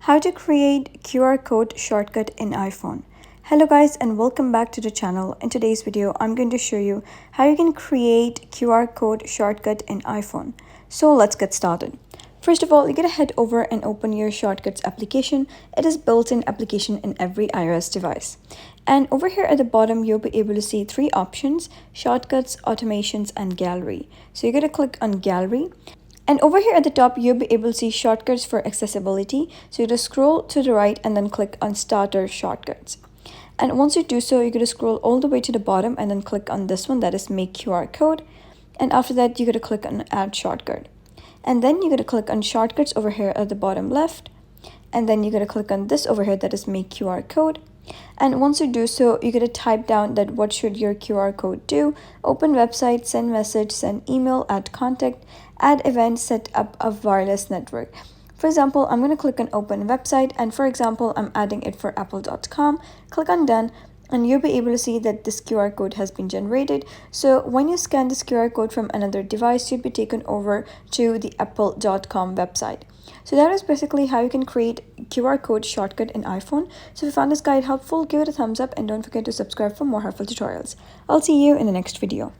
How to create QR code shortcut in iPhone. Hello guys and welcome back to the channel. In today's video, I'm going to show you how you can create QR code shortcut in iPhone. So let's get started. First of all, you gotta head over and open your shortcuts application. It is built-in application in every iOS device. And over here at the bottom, you'll be able to see three options: shortcuts, automations, and gallery. So you gotta click on gallery. And over here at the top, you'll be able to see shortcuts for accessibility. So you just scroll to the right and then click on starter shortcuts. And once you do so, you're going to scroll all the way to the bottom and then click on this one, that is make QR code. And after that, you're going to click on add shortcut. And then you're going to click on shortcuts over here at the bottom left. And then you're going to click on this over here, that is make QR code. And once you do so, you're going to type down that what should your QR code do: open website, send message, send email, add contact, add event, set up a wireless network. For example, I'm going to click on open website, and for example, I'm adding it for apple.com. Click on done, and you'll be able to see that this QR code has been generated. So when you scan this QR code from another device, you'll be taken over to the apple.com website. So that is basically how you can create QR code shortcut in iPhone. So if you found this guide helpful, give it a thumbs up and don't forget to subscribe for more helpful tutorials. I'll see you in the next video.